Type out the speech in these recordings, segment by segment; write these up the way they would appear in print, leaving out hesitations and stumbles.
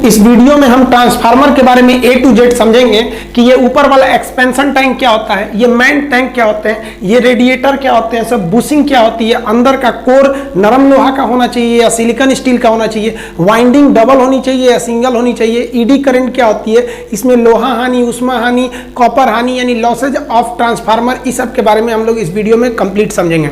इस वीडियो में हम ट्रांसफार्मर के बारे में A to Z समझेंगे कि ये ऊपर वाला एक्सपेंशन टैंक क्या होता है, ये मेन टैंक क्या होते हैं, ये रेडिएटर क्या होते हैं, सब बुशिंग क्या होती है, अंदर का कोर नरम लोहा का होना चाहिए या सिलिकॉन स्टील का होना चाहिए, वाइंडिंग डबल होनी चाहिए या सिंगल होनी चाहिए, ईडी करंट क्या होती है, इसमें लोहा हानि, उष्मा हानि, कॉपर हानि यानी लॉसेज ऑफ ट्रांसफार्मर, इस सब के बारे में हम लोग इस वीडियो में कंप्लीट समझेंगे।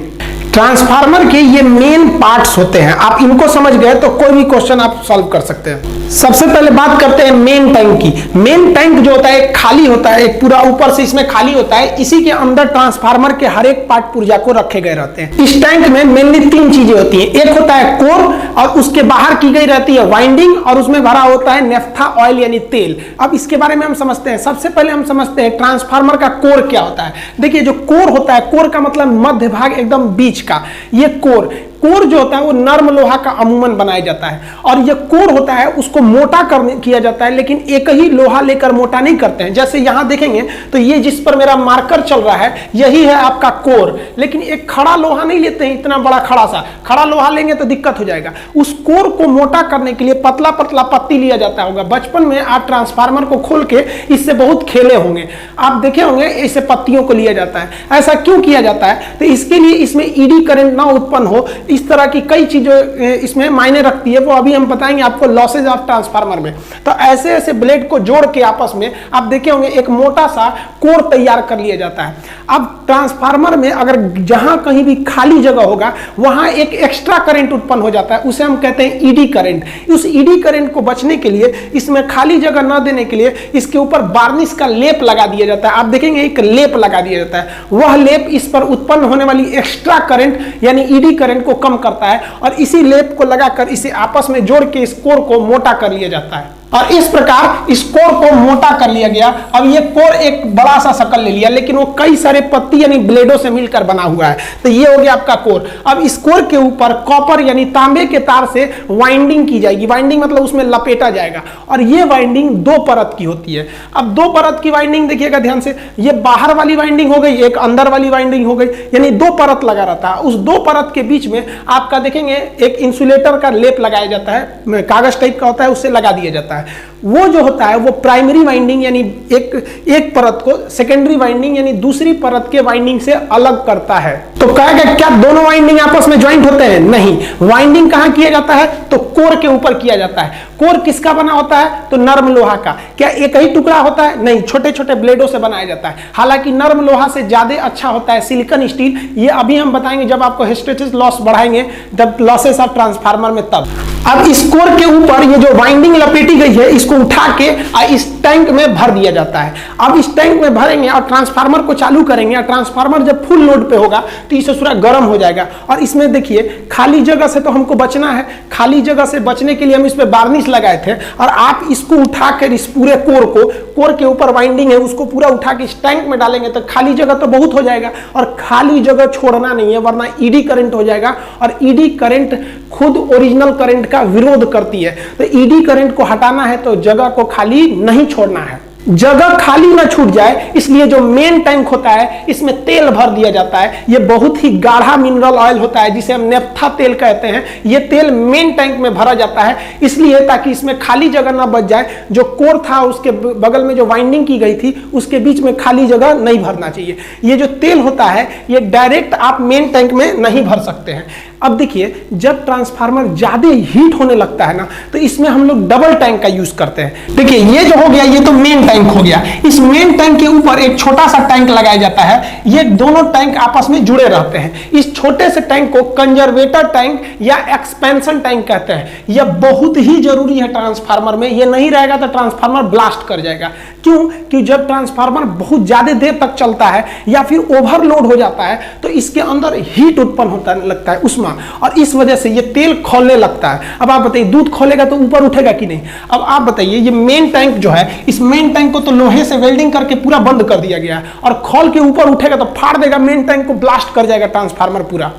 ट्रांसफार्मर के ये मेन पार्ट्स होते हैं, आप इनको समझ गए तो कोई भी क्वेश्चन आप सॉल्व कर सकते हैं। सबसे पहले बात करते हैं मेन टैंक की। मेन टैंक जो होता है खाली होता है, एक पूरा ऊपर से इसमें खाली होता है, इसी के अंदर ट्रांसफार्मर के हर एक पार्ट पुर्जा को रखे गए रहते हैं। इस टैंक में मेनली तीन चीजें होती हैं, एक होता है कोर और उसके बाहर की गई रहती है वाइंडिंग और उसमें भरा होता है नेफ्था ऑयल यानी तेल। अब इसके बारे में हम समझते हैं। सबसे पहले हम समझते हैं ट्रांसफार्मर का कोर क्या होता है। देखिए जो कोर होता है, कोर का मतलब मध्य भाग एकदम बीच का, ये कोर जो होता है वो नर्म लोहा का अमूमन बनाया जाता है और ये कोर होता है उसको मोटा किया जाता है, लेकिन एक ही लोहा लेकर मोटा नहीं करते हैं। जैसे यहां देखेंगे तो ये जिस पर मेरा मार्कर चल रहा है यही है आपका कोर, लेकिन एक खड़ा लोहा नहीं लेते हैं, इतना बड़ा खड़ा लोहा लेंगे तो दिक्कत हो जाएगा। उस कोर को मोटा करने के लिए पतला पतला पत्ती लिया जाता होगा। बचपन में आप ट्रांसफार्मर को खोल के इससे बहुत खेले होंगे, आप देखे होंगे ऐसे पत्तियों को लिया जाता है। ऐसा क्यों किया जाता है? तो इसके लिए इसमें ईडी करंट ना उत्पन्न हो, इस तरह की कई चीजें इसमें मायने रखती है, वो अभी हम बताएंगे आपको लॉसेज ऑफ ट्रांसफार्मर में। तो ऐसे ऐसे ब्लेड को जोड़ के आपस में आप देखे होंगे एक मोटा सा कोर तैयार कर लिया जाता है। अब ट्रांसफार्मर में अगर जहां कहीं भी खाली जगह होगा वहां एक एक्स्ट्रा करंट उत्पन्न हो जाता है, उसे हम कहते हैं ईडी करंट। उस ईडी करंट को बचने के लिए, इसमें खाली जगह न देने के लिए इसके ऊपर वार्निश का लेप लगा दिया जाता है। आप देखेंगे एक लेप लगा दिया जाता है, वह लेप इस पर उत्पन्न होने वाली एक्स्ट्रा करंट यानी ईडी करंट को कम करता है और इसी लेप को लगाकर इसे आपस में जोड़ के इस कोर को मोटा कर लिया जाता है और इस प्रकार इस कोर को मोटा कर लिया गया। अब ये कोर एक बड़ा सा शकल ले लिया, लेकिन वो कई सारे पत्ती यानी ब्लेडों से मिलकर बना हुआ है, तो ये हो गया आपका कोर। अब इस कोर के ऊपर कॉपर यानी तांबे के तार से वाइंडिंग की जाएगी। वाइंडिंग मतलब उसमें लपेटा जाएगा और ये वाइंडिंग दो परत की होती है। अब दो परत की वाइंडिंग देखिएगा ध्यान से, ये बाहर वाली वाइंडिंग हो गई, एक अंदर वाली वाइंडिंग हो गई, यानी दो परत लगा रहता है। उस दो परत के बीच में आपका देखेंगे एक इंसुलेटर का लेप लगाया जाता है, कागज टाइप का होता है, उससे लगा दिया जाता है। वो जो होता है वो प्राइमरी वाइंडिंग यानी एक परत को सेकेंडरी वाइंडिंग यानी दूसरी परत के वाइंडिंग से अलग करता है। तो कहेगा क्या दोनों वाइंडिंग आपस में ज्वाइंट होते हैं? नहीं, वाइंडिंग कहां किया जाता है? तो कोर के ऊपर किया जाता है। कोर किसका बना होता है? तो नर्म लोहा का। क्या एक ही टुकड़ा होता है? नहीं, छोटे छोटे ब्लेडों से बनाया जाता है। हालांकि नर्म लोहा से ज्यादा अच्छा होता है सिलिकॉन स्टील, ये अभी हम बताएंगे जब आपको हिस्टैरिसीस लॉस बढ़ाएंगे, जब लॉसेस ऑफ ट्रांसफार्मर में तब। अब इस कोर के ऊपर ये जो वाइंडिंग लपेटी गई है इसको उठा के इस टैंक में भर दिया जाता है। अब इस टैंक में भरेंगे और ट्रांसफार्मर को चालू करेंगे और ट्रांसफार्मर जब फुल लोड पे होगा तो इसे पूरा गर्म हो जाएगा। और इसमें देखिए खाली जगह से तो हमको बचना है, खाली जगह से बचने के लिए हम इस पे वार्निश लगाए थे और आप इसको उठाकर इस पूरे कोर के ऊपर वाइंडिंग है उसको पूरा उठा के इस टैंक में डालेंगे तो खाली जगह तो बहुत हो जाएगा और खाली जगह छोड़ना नहीं है, वरना ईडी करंट हो जाएगा और ईडी करंट खुद ओरिजिनल करंट का विरोध करती है। तो ईडी करंट को हटाना है तो जगह को खाली नहीं छोड़ना है, जगह खाली ना छूट जाए, इसलिए जो मेन टैंक होता है इसमें तेल भर दिया जाता है। ये बहुत ही गाढ़ा मिनरल ऑयल होता है जिसे हम नेफ्था तेल कहते हैं। ये तेल मेन टैंक में भरा जाता है इसलिए ताकि इसमें खाली जगह ना बच जाए। जो कोर था उसके बगल में जो वाइंडिंग की गई थी उसके बीच में खाली जगह नहीं भरना चाहिए। ये जो तेल होता है ये डायरेक्ट आप मेन टैंक में नहीं भर सकते हैं। अब देखिए जब ट्रांसफार्मर ज्यादा हीट होने लगता है ना तो इसमें हम लोग डबल टैंक का यूज करते हैं। देखिए ये जो हो गया ये तो मेन टैंक हो गया, इस मेन टैंक के ऊपर एक छोटा सा टैंक लगाया जाता है। ये दोनों टैंक आपस में जुड़े रहते हैं। इस छोटे से टैंक को कंजर्वेटर टैंक या एक्सपेंशन टैंक कहते हैं। यह बहुत ही जरूरी है ट्रांसफार्मर में, ये नहीं रहेगा तो ट्रांसफार्मर ब्लास्ट कर जाएगा। क्यों? कि जब ट्रांसफार्मर बहुत ज्यादा देर तक चलता है या फिर ओवरलोड हो जाता है तो इसके अंदर हीट उत्पन्न होता लगता है, उष्मा, और इस वजह से ये तेल खौलने लगता है। अब आप बताइए दूध खौलेगा तो ऊपर उठेगा कि नहीं? अब आप बताइए ये मेन टैंक जो है इस मेन टैंक को तो लोहे से वेल्डिंग करके पूरा बंद कर दिया गया है और खौल के ऊपर उठेगा तो फाड़ देगा, मेन टैंक को ब्लास्ट कर जाएगा ट्रांसफार्मर पूरा।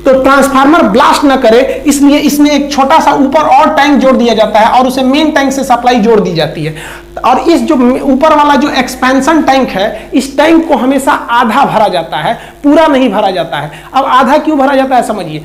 तो ट्रांसफार्मर ब्लास्ट ना करे इसलिए इसमें एक छोटा सा ऊपर और टैंक जोड़ दिया जाता है और उसे मेन टैंक से सप्लाई जोड़ दी जाती है। और इस जो ऊपर वाला जो एक्सपेंशन टैंक है इस टैंक को हमेशा आधा भरा जाता है, पूरा नहीं भरा जाता है। अब आधा क्यों भरा जाता है समझिए।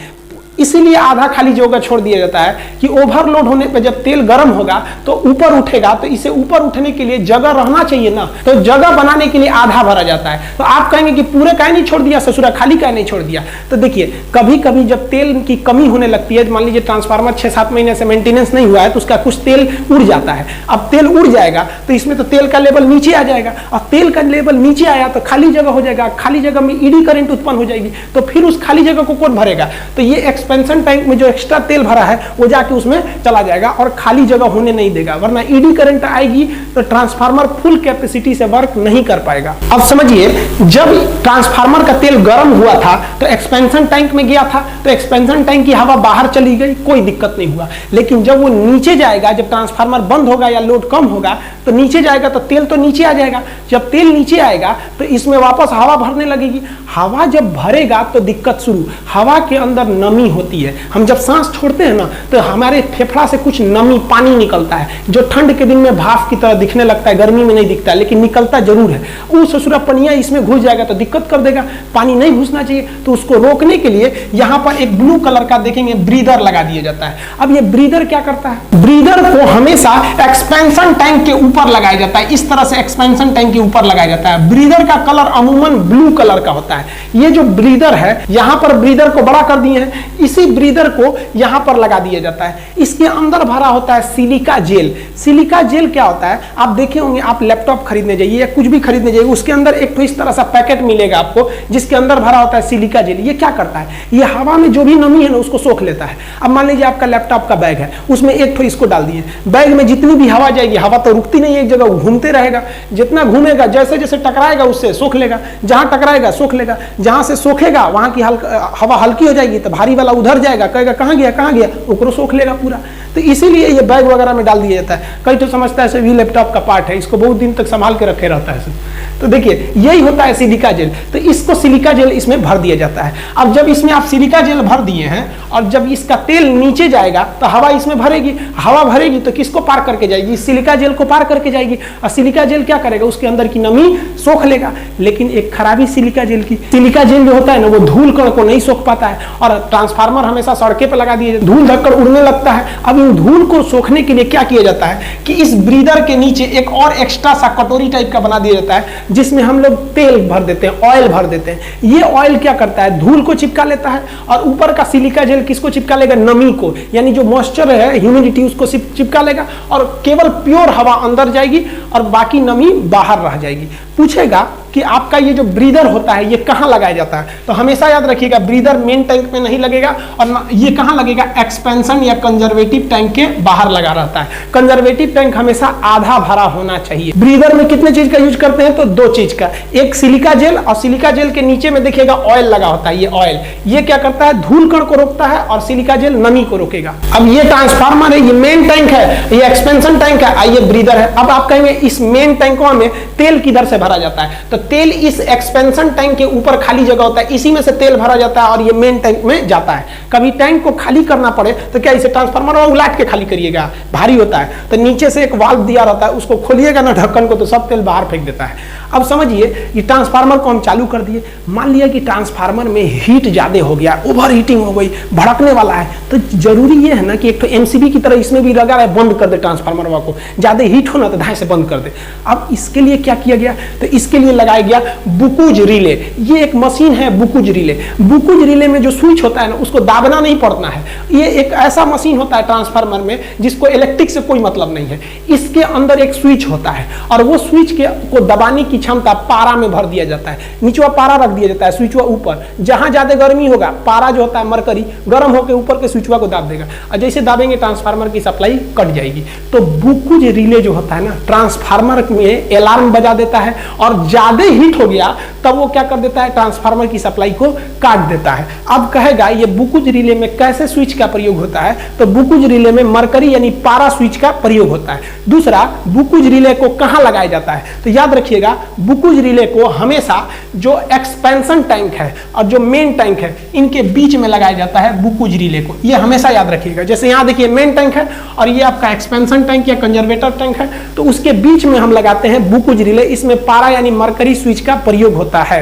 इसीलिए आधा खाली जगह छोड़ दिया जाता है कि ओवरलोड होने पर जब तेल गर्म होगा तो ऊपर उठेगा, तो इसे ऊपर उठने के लिए जगह रहना चाहिए ना, तो जगह बनाने के लिए आधा भरा जाता है। तो आप कहेंगे कि पूरे काहे नहीं छोड़ दिया ससुरा, खाली काहे नहीं छोड़ दिया? तो देखिए कभी कभी जब तेल की कमी होने लगती है, मान लीजिए ट्रांसफार्मर 6-7 महीने से मेंटेनेंस नहीं हुआ है तो उसका कुछ तेल उड़ जाता है। अब तेल उड़ जाएगा तो इसमें तो तेल का लेवल नीचे आ जाएगा, और तेल का लेवल नीचे आया तो खाली जगह हो जाएगा, खाली जगह में ईडी करंट उत्पन्न हो जाएगी, तो फिर उस खाली जगह को कौन भरेगा? तो ये एक्सपेंशन टैंक में जो एक्स्ट्रा तेल भरा है वो जाके उसमें चला जाएगा और खाली जगह होने नहीं देगा, वरना ईडी करंट आएगी तो ट्रांसफार्मर फुल कैपेसिटी से वर्क नहीं कर पाएगा। अब समझिए, जब ट्रांसफार्मर का तेल गर्म हुआ था तो एक्सपेंशन टैंक में गया था, तो एक्सपेंशन टैंक की हवा बाहर चली गई, कोई दिक्कत नहीं हुआ। लेकिन जब वो नीचे जाएगा, जब ट्रांसफार्मर बंद होगा या लोड कम होगा तो नीचे जाएगा तो तेल तो नीचे आ जाएगा। जब तेल नीचे आएगा तो इसमें वापस हवा भरने लगेगी। हवा जब भरेगा तो दिक्कत शुरू। हवा के अंदर नमी होती है, हम जब सांस छोड़ते हैं ना तो हमारे फेफड़ा से कुछ नमी पानी निकलता है, जो ठंड के दिन में भाप की तरह दिखने लगता है, गर्मी में नहीं दिखता है, लेकिन निकलता जरूर है। वो ससुरा पनिया इसमें घुस जाएगा तो दिक्कत कर देगा, पानी नहीं घुसना चाहिए। तो उसको रोकने के लिए यहाँ पर एक ब्लू कलर का देखेंगे ब्रीदर लगा दिया जाता है। अब ये ब्रीदर क्या करता है? ब्रीदर को हमेशा एक्सपेंशन टैंक के ऊपर लगाया जाता है, इस तरह से एक्सपेंशन टैंक के ऊपर लगाया जाता है। ब्रीदर का कलर अमूमन ब्लू कलर का होता है। ये जो ब्रीदर है, यहाँ पर ब्रीदर को बड़ा कर दिए हैं, इसी ब्रीदर को यहाँ पर लगा दिया जाता है। इसके अंदर भरा होता है सिलिका जेल। सिलिका जेल क्या होता है? आप देखे होंगे, आप लैपटॉप खरीदने जाइए या कुछ भी खरीदने जाइए, उसके अंदर एक तो इस तरह सा पैकेट मिलेगा आपको जिसके अंदर भरा होता है सिलिका जेल। ये क्या करता है? ये हवा में जो भी नमी है ना उसको सोख लेता है। अब मान लीजिए आपका लैपटॉप का बैग है, उसमें एक तो इसको डाल दिए, बैग में जितनी भी हवा जाएगी, हवा तो रुकती नहीं है एक जगह, घूमते रहेगा, जितना घूमेगा जैसे जैसे टकराएगा उससे सोख लेगा, जहां टकराएगा सोख लेगा, जहां से सोखेगा वहां की हवा हल्की हो जाएगी तो भारी वाला उधर जाएगा, कहेगा कहां गया, ओकरो सोख लेगा पूरा। तो इसीलिए ये बैग वगैरह में डाल दिया जाता है। कई तो समझता है ये लैपटॉप का पार्ट है, इसको बहुत दिन तक संभाल के रखे रहता है। तो देखिए यही होता है सिलिका जेल। तो इसको सिलिका जेल इसमें भर दिया जाता है। अब जब इसमें आप सिलिका जेल भर दिए हैं और जब इसका तेल नीचे जाएगा तो हवा इसमें भरेगी, हवा भरेगी तो किसको पार करके जाएगी? सिलिका जेल को पार करके जाएगी। और सिलिका जेल क्या करेगा? उसके अंदर की नमी सोख लेगा। लेकिन एक खराबी सिलिका जेल की, सिलिका जेल जो होता है ना वो धूल कण को नहीं सोख पाता है, और ट्रांसफार्मर हमेशा सड़के पर लगा दिए, धूल धक्कड़ उड़ने लगता है। अब इन धूल को सोखने के लिए क्या किया जाता है कि इस ब्रीदर के नीचे एक और एक्स्ट्रा सा कटोरी टाइप का बना दिया जाता है जिसमें हम लोग तेल भर देते हैं, ऑयल भर देते हैं। ये ऑयल क्या करता है? धूल को चिपका लेता है, और ऊपर का सिलिका जेल किसको चिपका लेगा? नमी को, यानी जो मॉइस्चर है, ह्यूमिडिटी, उसको चिपका लेगा, और केवल प्योर हवा अंदर जाएगी और बाकी नमी बाहर रह जाएगी। पूछेगा कि आपका ये जो ब्रीदर होता है ये कहां लगाया जाता है? तो हमेशा याद रखिएगा, ब्रीदर मेन टैंक में नहीं लगेगा, और ये कहां लगेगा? एक्सपेंशन या कंजर्वेटिव टैंक के बाहर लगा रहता है। कंजर्वेटिव टैंक हमेशा आधा भरा होना चाहिए। ब्रीदर में कितने चीज का यूज करते हैं? तो दो चीज का, एक सिलिका जेल, और सिलिका जेल के नीचे में देखिएगा ऑयल लगा होता है। ये ऑयल ये क्या करता है? धूल कण को रोकता है, और सिलिका जेल नमी को रोकेगा। अब ये ट्रांसफार्मर है, ये मेन टैंक है, ये एक्सपेंशन टैंक है, ये ब्रीदर है। अब आप कहेंगे इस मेन टैंकों में तेल किधर से भरा जाता है? तो तेल इस एक्सपेंशन टैंक के ऊपर खाली जगह होता है, इसी में से तेल भरा जाता है और ये मेन टैंक में जाता है। कभी टैंक को खाली करना पड़े तो क्या इसे ट्रांसफार्मर में उलाट के खाली करिएगा, भारी होता है, तो नीचे से एक वाल्व दिया रहता है, उसको खोलिएगा ना ढक्कन को तो सब तेल बाहर फेंक देता है। अब समझिए, ये ट्रांसफार्मर को हम चालू कर दिए, मान लिया कि ट्रांसफार्मर में हीट ज्यादा हो गया, ओवर हीटिंग हो गई, भड़कने वाला है, तो जरूरी ये है ना कि एक तो एमसीबी की तरह इसमें भी लगा है, बंद कर दे ट्रांसफार्मर को, ज्यादा हीट हो ना तो धाए से बंद कर दे। अब इसके लिए क्या किया गया? तो इसके लिए लगाया गया बुकुज रिले। ये एक मशीन है बुकुज रिले। बुकुज रिले में जो स्विच होता है ना उसको दाबना नहीं पड़ता है। ये एक ऐसा मशीन होता है ट्रांसफार्मर में जिसको इलेक्ट्रिक से कोई मतलब नहीं है। इसके अंदर एक स्विच होता है और वो स्विच को दबाने की क्षमता पारा में भर दिया जाता है। नीचवा पारा रख दिया जाता है, स्विचवा ऊपर, जहां ज्यादा गर्मी होगा पारा जो होता है मरकरी गर्म होकर ऊपर के स्विचवा को दाब देगा, और जैसे दाबेंगे ट्रांसफार्मर की सप्लाई कट जाएगी। तो बुकुज रिले जो होता है ना, ट्रांसफार्मर में अलार्म बजा देता है, और ज्यादा हीट हो गया तब वो क्या कर देता है? ट्रांसफार्मर की सप्लाई को काट देता है। अब कहेगा ये बुकुज रिले में कैसे स्विच का प्रयोग होता है? तो बुकुज रिले में मरकरी यानी पारा स्विच का प्रयोग होता है। दूसरा, बुकुज रिले को कहां लगाया जाता है? तो याद रखिएगा, बुकुज रिले को हमेशा जो एक्सपेंशन टैंक है और जो मेन टैंक है इनके बीच में लगाया जाता है बुकुज रिले को। ये हमेशा याद रखिएगा। जैसे यहां देखिए मेन टैंक है और ये आपका एक्सपेंशन टैंक या कंजर्वेटर टैंक है, तो उसके बीच में हम लगाते हैं बुकुज रिले। इसमें पारा यानी मरकरी स्विच का प्रयोग होता सकता है।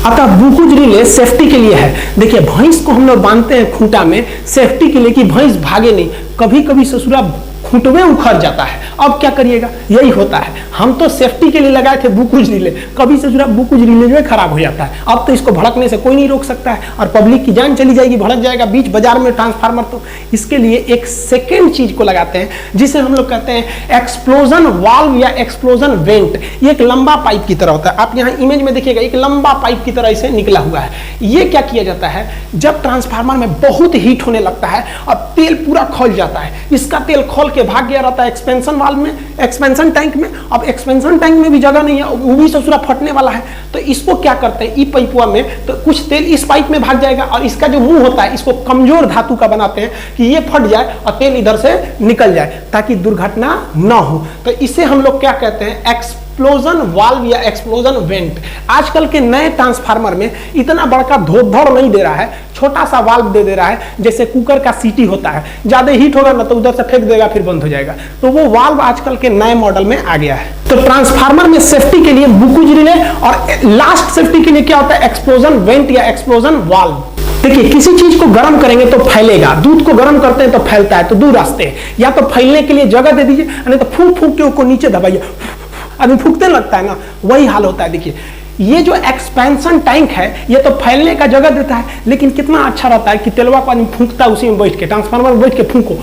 अतः बुकुज रिले सेफ्टी के लिए है। देखिए भैंस को हम लोग बांधते हैं खूंटा में सेफ्टी के लिए कि भैंस भागे नहीं, कभी कभी ससुरा खूंटवे उखड़ जाता है, अब क्या करिएगा, यही होता है। हम तो सेफ्टी के लिए लगाए थे बुकुज रिले, कभी ससुरा बुकुज रिले जो है खराब हो जाता है, अब तो इसको भड़कने से कोई नहीं रोक सकता है और पब्लिक की जान चली जाएगी, भड़क जाएगा बीच बाजार में ट्रांसफार्मर। तो इसके लिए एक सेकेंड चीज को लगाते हैं जिसे हम लोग कहते हैं एक्सप्लोजन वाल्व या एक्सप्लोजन वेंट। ये एक लंबा पाइप की तरह होता है, आप यहाँ इमेज में देखिएगा एक लंबा पाइप की तरह इसे निकला हुआ है। ये क्या किया जाता है, जब ट्रांसफार्मर में बहुत हीट होने लगता है और तेल पूरा खौल जाता है, इसका तेल खोल के भाग गया रहता है एक्सपेंशन वाल्व में, एक्सपेंशन टैंक में। अब एक्सपेंशन टैंक में भी जगह नहीं है, वो भी ससुरा फटने वाला है, तो इसको क्या करते हैं, ई पाइपुआ में तो कुछ तेल इस पाइप में भाग जाएगा और इसका जो मुंह होता है इसको कमजोर धातु का बनाते हैं कि ये फट जाए और तेल इधर से निकल जाए ताकि दुर्घटना ना हो। तो इसे हम लोग क्या कहते हैं, एक्सप्लोजन वाल्व या एक्सप्लोजन वेंट। आजकल के नए ट्रांसफार्मर में इतना बड़का धोधड़ नहीं दे रहा है, छोटा सा वाल्व दे रहा है, जैसे कुकर का सीटी होता है, ज्यादा हीट होगा ना तो उधर से फेंक देगा फिर बंद हो जाएगा, तो वो वाल्व आजकल के नए मॉडल में आ गया है। तो ट्रांसफार्मर में सेफ्टी के लिए बुकुज रिले और लास्ट सेफ्टी के लिए क्या होता है, एक्सप्लोजन वेंट या एक्सप्लोजन वाल्व। देखिए किसी चीज को गर्म करेंगे तो फैलेगा, दूध को गर्म करते हैं तो फैलता है, तो दो रास्ते हैं, या तो फैलने के लिए जगह दे दीजिए, नहीं तो फूंक फूंक के उसको नीचे दबाइए, आदमी फूंकते लगता है ना, वही हाल होता है। देखिए ये जो एक्सपेंशन टैंक है ये तो फैलने का जगह देता है, लेकिन कितना अच्छा रहता है कि तेलवा को आदमी फूंकता है उसी में बैठ के, ट्रांसफार्मर में बैठ के फूंको,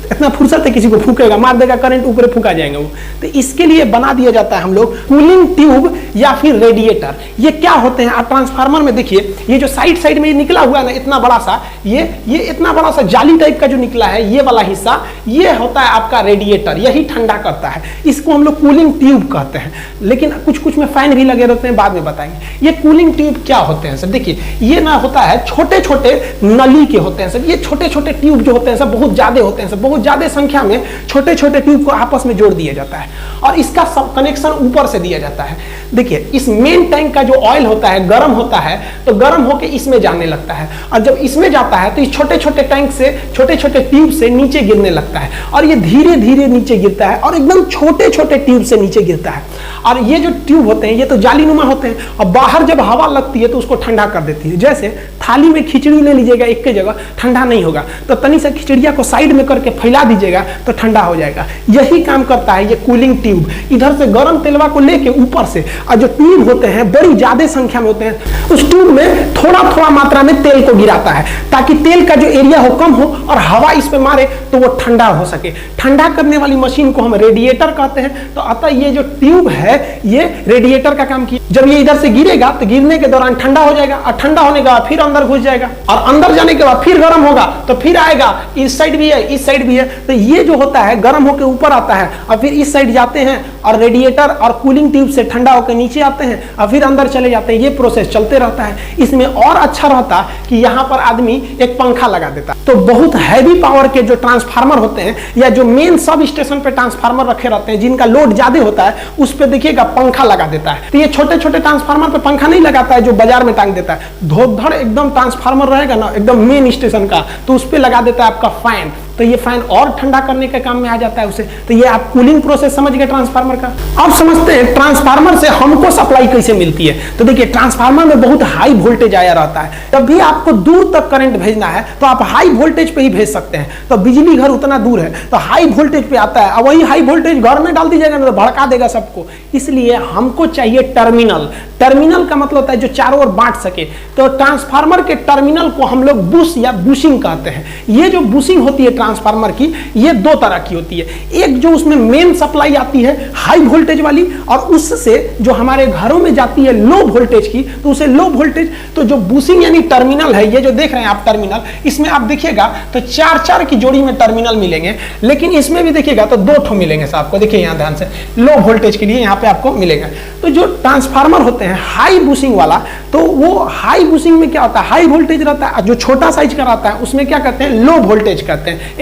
इतना फुर्सत है किसी को फूकेगा, मार देगा करंट, ऊपर फूका जाएंगे वो। तो इसके लिए बना दिया जाता है हम लोग कूलिंग ट्यूब या फिर रेडिएटर। ये क्या होते हैं, आप ट्रांसफार्मर में देखिए ये जो साइड में निकला हुआ है ना इतना बड़ा सा, ये इतना बड़ा सा जाली टाइप का जो निकला है ये वाला हिस्सा, ये होता है आपका रेडिएटर, यही ठंडा करता है, इसको हम लोग कूलिंग ट्यूब कहते हैं। लेकिन कुछ में फैन भी लगे रहते हैं, बाद में बताएंगे। ये कूलिंग ट्यूब क्या होते हैं सर, देखिए ये ना होता है छोटे छोटे नली के होते हैं सर, ये छोटे छोटे ट्यूब जो होते हैं सर बहुत ज्यादा होते हैं सर, बहुत ज्यादा संख्या में छोटे छोटे ट्यूब को आपस में जोड़ दिया जाता है और इसका सब कनेक्शन ऊपर से दिया जाता है। देखिए इस मेन टैंक का जो ऑयल होता है गर्म होता है तो गर्म होकर इसमें जाने लगता है, और जब इसमें जाता है तो इस छोटे छोटे टैंक से छोटे छोटे ट्यूब से नीचे गिरने लगता है, और ये धीरे धीरे नीचे गिरता है और एकदम छोटे छोटे ट्यूब से नीचे गिरता है। और ये जो ट्यूब होते हैं ये तो जालीनुमा होते हैं, और बाहर जब हवा लगती है तो उसको ठंडा कर देती है। जैसे थाली में खिचड़ी ले लीजिएगा एक के जगह, ठंडा नहीं होगा, तो तनी सा खिचड़िया को साइड में करके फैला दीजिएगा तो ठंडा हो जाएगा। यही काम करता है ये कूलिंग ट्यूब, इधर से गर्म तेलवा को लेके ऊपर से, और जो ट्यूब होते हैं बड़ी ज्यादा संख्या में होते हैं, उस ट्यूब में थोड़ा थोड़ा मात्रा में तेल को गिराता है ताकि तेल का जो एरिया हो कम हो और हवा इस पे मारे तो वो ठंडा हो सके। ठंडा करने वाली मशीन को हम रेडिएटर कहते हैं। तो अतः ये जो ट्यूब है ये रेडिएटर का काम किया। जब ये इधर से गिरेगा तो गिरने के दौरान ठंडा हो जाएगा, और ठंडा होने के बाद फिर अंदर घुस जाएगा, और अंदर जाने के बाद फिर गर्म होगा तो फिर आएगा, इस साइड भी है इस साइड भी है, तो ये जो होता है गर्म होकर ऊपर आता है और फिर इस साइड जाते हैं, और रेडिएटर और कूलिंग ट्यूब से ठंडा होकर नीचे आते हैं और फिर अंदर चले जाते हैं। ये प्रोसेस चलते रहता है। इसमें और अच्छा रहता कि यहाँ पर आदमी एक पंखा लगा देता। तो बहुत हैवी पावर के जो ट्रांसफार्मर होते हैं या जो मेन सब स्टेशन पे ट्रांसफार्मर रखे रहते हैं जिनका लोड ज्यादा होता है, उस पे देखिएगा पंखा लगा देता है। तो ये छोटे छोटे ट्रांसफार्मर पे पंखा नहीं लगाता है जो बाजार में टांग देता है, धोधड़ एकदम ट्रांसफार्मर रहेगा ना एकदम मेन स्टेशन का, तो उस पे लगा देता है आपका फैन। तो ये फैन और ठंडा करने के काम में आ जाता है उसे। तो ये आप कूलिंग प्रोसेस समझ गए ट्रांसफार्मर का। अब समझते हैं ट्रांसफार्मर से हमको सप्लाई कैसे मिलती है। तो देखिए ट्रांसफार्मर में बहुत हाई वोल्टेज आया रहता है, तब भी आपको दूर तक करंट भेजना है तो आप हाई वोल्टेज पे ही भेज सकते हैं। तो बिजली घर उतना दूर है तो हाई वोल्टेज पे आता है, और वही हाई वोल्टेज घर में डाल दीजिएगा ना तो भड़का देगा सबको। इसलिए हमको चाहिए टर्मिनल। टर्मिनल का मतलब होता है जो चारों ओर बांट सके। तो ट्रांसफार्मर के टर्मिनल को हम लोग बुश या बुशिंग कहते हैं। ये जो बुशिंग होती है ट्रांसफार्मर की, ये दो तरह की होती है। एक जो उसमें मेन सप्लाई आती है हाई वोल्टेज वाली, और उससे जो हमारे घरों में जाती है लो वोल्टेज की, तो उसे लो वोल्टेज। तो जो बुशिंग यानी टर्मिनल है, ये जो देख रहे हैं आप टर्मिनल, इसमें आप देखिएगा तो चार चार की जोड़ी में टर्मिनल मिलेंगे, लेकिन इसमें भी देखिएगा तो दो ठो मिलेंगे आपको। देखिए यहाँ ध्यान से, लो वोल्टेज के लिए यहाँ पे आपको मिलेगा। तो जो ट्रांसफार्मर होते हैं हाई बुशिंग वाला, तो वो हाई बुशिंग में क्या होता है, हाई वोल्टेज रहता है। जो छोटा साइज का रहता है उसमें क्या कहते हैं, लो वोल्टेज कहते हैं।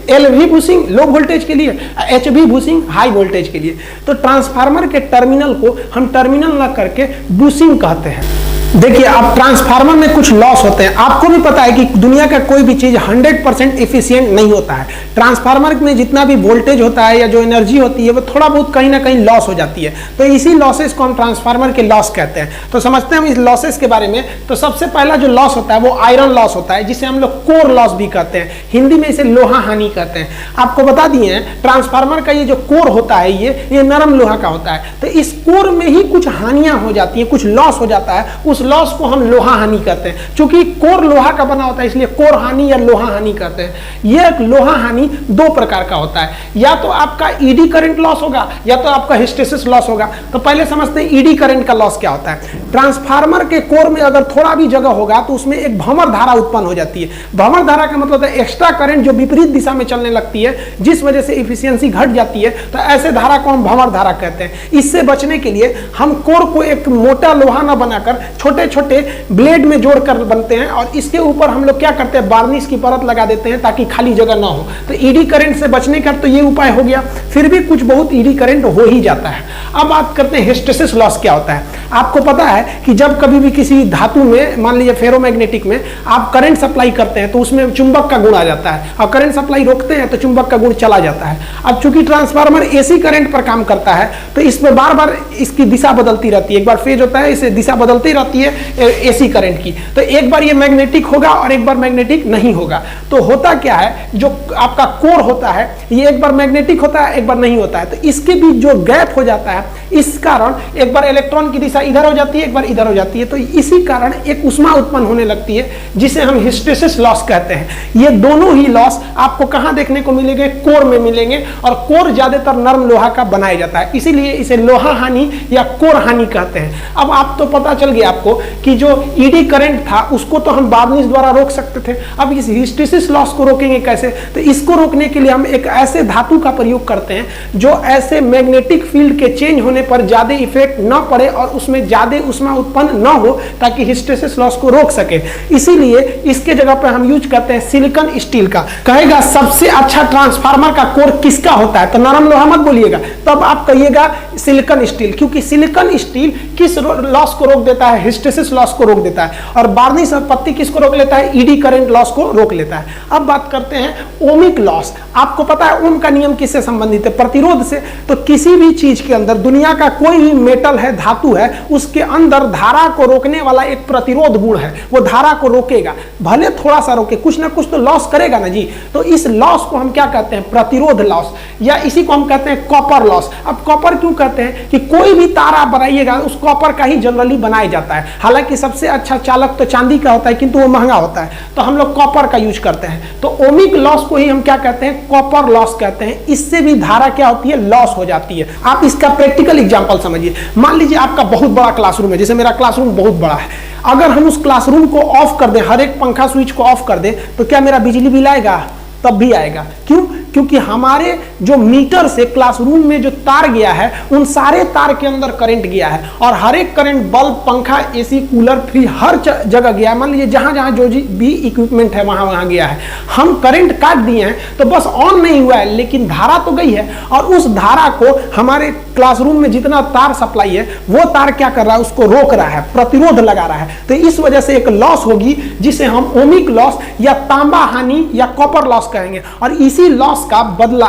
एलवी बुशिंग लो वोल्टेज के लिए, एचवी बुशिंग हाई वोल्टेज के लिए। तो ट्रांसफार्मर के टर्मिनल को हम टर्मिनल ना करके बुशिंग कहते हैं। देखिए, अब ट्रांसफार्मर में कुछ लॉस होते हैं। आपको भी पता है कि दुनिया का कोई भी चीज 100% एफिशिएंट नहीं होता है। ट्रांसफार्मर में जितना भी वोल्टेज होता है या जो एनर्जी होती है वो थोड़ा बहुत कहीं ना कहीं लॉस हो जाती है। तो इसी लॉसेस को हम ट्रांसफार्मर के लॉस कहते हैं। तो समझते हैं हम इस लॉसेस के बारे में। तो सबसे पहला जो लॉस होता है वो आयरन लॉस होता है, जिसे हम लोग कोर लॉस भी कहते हैं, हिंदी में इसे लोहा हानि कहते हैं। आपको बता दिए हैं ट्रांसफार्मर का ये जो कोर होता है ये नरम लोहा का होता है। तो इस कोर में ही कुछ हानियां हो जाती है, कुछ लॉस हो जाता है, उस लॉस को हम लोहा हानि कहते हैं। क्योंकि कोर लोहा का बना होता है इसलिए कोर हानि या लोहा हानि कहते हैं। यह लोहा हानि दो प्रकार का होता है, या तो आपका ईडी करंट लॉस होगा या तो आपका हिस्टेरिसिस लॉस होगा। तो पहले समझते हैं ईडी करंट का लॉस क्या होता है। ट्रांसफार्मर के कोर में अगर थोड़ा भी जगह होगा तो उसमें एक भंवर धारा उत्पन्न हो जाती है। भंवर धारा का मतलब है एक्स्ट्रा करंट जो विपरीत दिशा में चलने लगती है, जिस वजह से इफिशियंसी घट जाती है। तो ऐसे धारा को हम भंवर धारा कहते हैं। इससे बचने के लिए हम कोर को एक मोटा लोहा न बनाकर छोटे छोटे ब्लेड में जोड़कर बनते हैं और इसके ऊपर हम लोग क्या करते हैं, वार्निश की परत लगा देते हैं ताकि खाली जगह ना हो। तो ईडी करंट से बचने का तो ये उपाय हो गया, फिर भी कुछ बहुत ईडी करंट हो ही जाता है। अब बात करते हैं हिस्टेरिसिस लॉस क्या होता है। आपको पता है कि जब कभी भी किसी धातु में, मान लीजिए फेरोमैग्नेटिक में, आप करंट सप्लाई करते हैं तो उसमें चुंबक का गुण आ जाता है, और करंट सप्लाई रोकते हैं तो चुंबक का गुण चला जाता है। अब चूंकि ट्रांसफार्मर एसी करंट पर काम करता है तो इसमें बार बार इसकी दिशा बदलती रहती है। एक बार फेज होता है, इसे दिशा बदलती रहती है एसी करंट की। तो एक बार ये मैग्नेटिक होगा और एक बार मैग्नेटिक नहीं होगा। तो होता क्या है, जो आपका कोर होता है ये एक बार मैग्नेटिक होता है, एक बार नहीं होता है। तो इसके बीच जो गैप हो जाता है, इस कारण एक बार इलेक्ट्रॉन की दिशा इधर हो जाती है, एक बार इधर हो जाती है। तो इसी कारण एक उष्मा उत्पन्न होने लगती है, जिसे हम हिस्टेरिसिस लॉस कहते हैं। ये दोनों ही लॉस आपको कहां देखने को मिलेंगे, कोर में मिलेंगे। और कोर ज्यादातर नरम लोहा का बनाया जाता है, इसीलिए इसे लोहा हानि या कोर हानि कहते हैं। अब आप तो पता चल गया आपको कि जो ईडी करंट था उसको तो हम वार्निश द्वारा रोक सकते थे। अब इस हिस्टेरिसिस लॉस को रोकेंगे कैसे? तो इसको रोकने के लिए हम एक ऐसे धातु का प्रयोग करते हैं जो ऐसे मैग्नेटिक फील्ड के चेंज होने पर ज्यादा इफेक्ट न पड़े और उसमें ज्यादा उष्मा उत्पन्न न हो, ताकि हिस्टेरिसिस लॉस को रोक सके। इसीलिए इसके जगह पर हम यूज करते हैं सिलिकॉन स्टील का। कहेगा सबसे अच्छा ट्रांसफार्मर का कोर किसका होता है, तो नरम लोहा मत बोलिएगा, तब आप कहिएगा सिलिकॉन स्टील। क्योंकि सिलिकॉन स्टील किस लॉस को रोक देता है, हिस्टेरिसिस लॉस को रोक देता है। और वार्निश और पत्ती किसको रोक लेता है, ईडी करंट लॉस को रोक लेता है। अब बात करते हैं ओमिक लॉस। आपको पता है ओम का नियम किससे संबंधित है, प्रतिरोध से। तो किसी भी चीज के अंदर, दुनिया का कोई भी मेटल है, धातु है, उसके अंदर धारा को रोकने वाला एक प्रतिरोध गुण है। वो धारा को रोकेगा, भले थोड़ा सा रोके, कुछ ना कुछ तो लॉस करेगा ना जी। तो इस लॉस को हम क्या कहते हैं, प्रतिरोध लॉस, या इसी को हम कहते हैं कॉपर लॉस। अब कॉपर क्यों कहते हैं कि कोई भी तार आप बनाइएगा उस कॉपर का ही जनरली बनाया जाता है। हालांकि सबसे अच्छा चालक तो चांदी का होता है, किंतु वो महंगा होता है, तो हम लोग कॉपर का यूज करते हैं। तो ओमिक लॉस को ही हम क्या कहते हैं, कॉपर लॉस कहते हैं। इससे भी धारा क्या होती है, लॉस हो जाती है। आप इसका प्रैक्टिकल एग्जांपल समझिए। मान लीजिए आपका बहुत बड़ा क्लासरूम है, जैसे मेरा क्लासरूम बहुत बड़ा है। अगर हम उस क्लासरूम को ऑफ कर दें, हर एक पंखा स्विच को ऑफ कर दें, तो क्या मेरा बिजली बिल आएगा? तब भी आएगा। क्यों? क्योंकि हमारे जो मीटर से क्लासरूम में जो तार गया है, उन सारे तार के अंदर करंट गया है, और हर एक करंट बल्ब, पंखा, एसी, कूलर, फ्रिज हर जगह गया है। मान लीजिए जहां जहां जो भी इक्विपमेंट है वहां वहां गया है। हम करंट काट दिए हैं तो बस ऑन नहीं हुआ है, लेकिन धारा तो गई है, और उस धारा को हमारे क्लासरूम में जितना तार सप्लाई है वो तार क्या कर रहा है, उसको रोक रहा है, प्रतिरोध लगा रहा है। तो इस वजह से एक लॉस होगी जिसे हम ओमिक लॉस या तांबा हानि या कॉपर लॉस कहेंगे। और इसी लॉस का बदला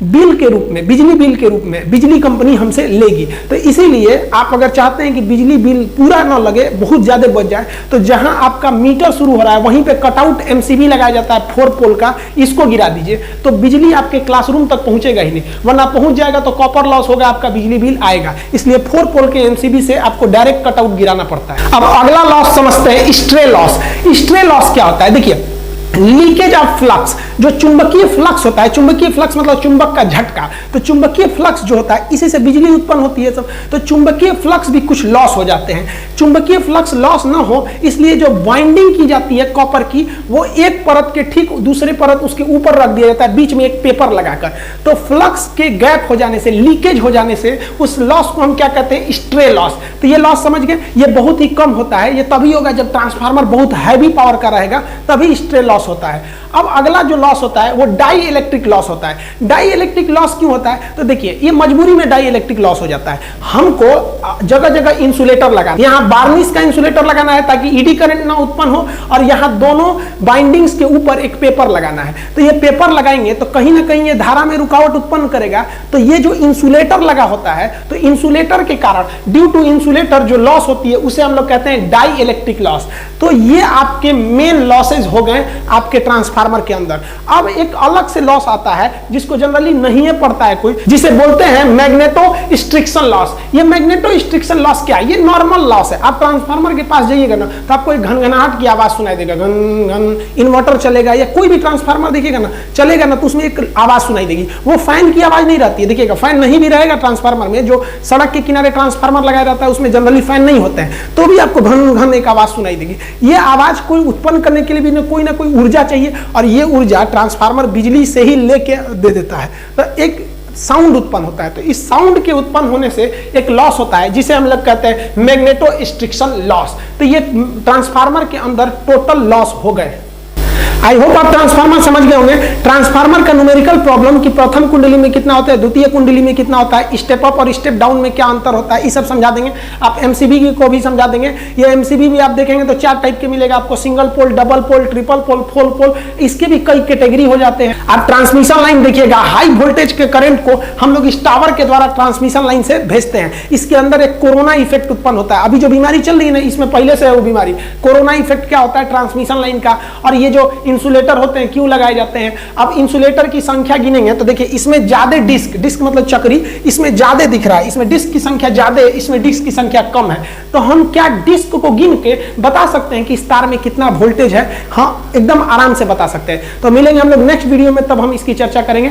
बिल के रूप में, बिजली बिल के रूप में बिजली कंपनी हमसे लेगी। तो इसीलिए आप अगर चाहते हैं कि बिजली बिल पूरा ना लगे, बहुत ज्यादा बच जाए, तो जहां आपका मीटर शुरू हो रहा है वहीं पे कटआउट एमसीबी लगाया जाता है 4 पोल का, इसको गिरा दीजिए तो बिजली आपके क्लासरूम तक पहुंचेगा ही नहीं। वरना पहुंच जाएगा तो कॉपर लॉस होगा, आपका बिजली बिल आएगा। इसलिए 4 पोल के एमसीबी से आपको डायरेक्ट कटआउट गिराना पड़ता है। अब अगला लॉस समझते हैं, स्ट्रे लॉस। स्ट्रे लॉस क्या होता है? देखिए, लीकेज ऑफ फ्लक्स, जो चुंबकीय फ्लक्स होता है, चुंबकीय फ्लक्स मतलब चुंबक का झटका, तो चुंबकीय फ्लक्स जो होता है इसी से बिजली उत्पन्न होती है सब। तो चुंबकीय फ्लक्स भी कुछ लॉस हो जाते हैं। चुंबकीय फ्लक्स लॉस ना हो इसलिए जो बाइंडिंग की जाती है कॉपर की, वो एक परत के ठीक दूसरे परत उसके ऊपर रख दिया जाता है, बीच में एक पेपर लगाकर। तो फ्लक्स के गैप हो जाने से, लीकेज हो जाने से, उस लॉस को हम क्या कहते हैं, स्ट्रे लॉस। तो ये लॉस समझ गए, ये बहुत ही कम होता है। ये तभी होगा जब ट्रांसफार्मर बहुत हैवी पावर का रहेगा, तभी स्ट्रे लॉस होता है। अब अगला जो लॉस होता है वो डाई इलेक्ट्रिक लॉस होता है। डाई इलेक्ट्रिक लॉस क्यों होता है? तो देखिए ये मजबूरी में डाई इलेक्ट्रिक लॉस हो जाता है। हमको जगह जगह इंसुलेटर लगाना, यहाँ बार्निश का इंसुलेटर लगाना है ताकि ईडी करंट ना उत्पन्न हो, और यहाँ दोनों बाइंडिंग्स के ऊपर एक पेपर लगाना है। तो ये पेपर लगाएंगे तो कहीं ना कहीं ये धारा में रुकावट उत्पन्न करेगा। तो ये जो इंसुलेटर लगा होता है, तो इंसुलेटर के कारण ड्यू टू इंसुलेटर जो लॉस होती है उसे हम लोग कहते हैं डाई इलेक्ट्रिक लॉस। तो ये आपके मेन लॉसेज हो गए आपके ट्रांसफार्मर के अंदर। अब एक अलग से लॉस आता है जिसको जनरली नहीं पड़ता है कोई, जिसे बोलते हैं मैग्नेटो स्ट्रिक्शन लॉस। ये मैग्नेटो स्ट्रिक्शन लॉस क्या है? ये नॉर्मल लॉस है। आप ट्रांसफार्मर के पास जाइएगा ना तो आपको एक घनघनाहट की आवाज सुनाई देगा, घन घन। इन्वर्टर चलेगा या कोई भी ट्रांसफार्मर देखिएगा ना, चलेगा ना तो उसमें एक आवाज सुनाई देगी। वो फैन की आवाज नहीं रहती है। देखिएगा फैन नहीं भी रहेगा ट्रांसफार्मर में, जो सड़क के किनारे ट्रांसफार्मर लगाया जाता है उसमें जनरली फैन नहीं होते हैं, तो भी आपको घन घन एक आवाज सुनाई देगी। ये आवाज कोई उत्पन्न करने के लिए भी कोई ना कोई ऊर्जा चाहिए, और ये ऊर्जा ट्रांसफार्मर बिजली से ही लेके दे देता है। तो एक साउंड उत्पन्न होता है। तो इस साउंड के उत्पन्न होने से एक लॉस होता है जिसे हम लोग कहते हैं मैग्नेटो स्ट्रिक्शन लॉस। तो ये ट्रांसफार्मर के अंदर टोटल लॉस हो गए। आई होप आप ट्रांसफार्मर समझ गए होंगे। ट्रांसफार्मर का न्यूमेरिकल प्रॉब्लम कि प्रथम कुंडली में कितना होता है, द्वितीय कुंडली में कितना होता है, स्टेप अप और स्टेप डाउन में क्या अंतर होता है, ये सब समझा देंगे। आप एमसीबी को भी समझा देंगे। ये एमसीबी भी आप देखेंगे तो 4 टाइप के मिलेगा आपको, single pole, double pole, triple pole, 4 pole, इसके भी कई कैटेगरी हो जाते हैं। आप ट्रांसमिशन लाइन देखिएगा, हाई वोल्टेज के करंट को हम लोग इस टावर के द्वारा ट्रांसमिशन लाइन से भेजते हैं। इसके अंदर एक कोरोना इफेक्ट उत्पन्न होता है। अभी जो बीमारी चल रही है ना, इसमें पहले से है वो बीमारी। कोरोना इफेक्ट क्या होता है? ट्रांसमिशन लाइन का। और ये जो इंसुलेटर होते हैं क्यों लगाए जाते हैं? अब इंसुलेटर की संख्या गिनेंगे तो देखिए इसमें ज्यादा डिस्क मतलब चक्री, इसमें ज्यादा दिख रहा है, इसमें डिस्क की संख्या ज्यादा है, इसमें डिस्क की संख्या कम है। तो हम क्या डिस्क को गिन के बता सकते हैं कि इस तार में कितना वोल्टेज है? हाँ, एकदम आराम से बता सकते हैं। तो मिलेंगे हम लोग नेक्स्ट वीडियो में, तब हम इसकी चर्चा करेंगे।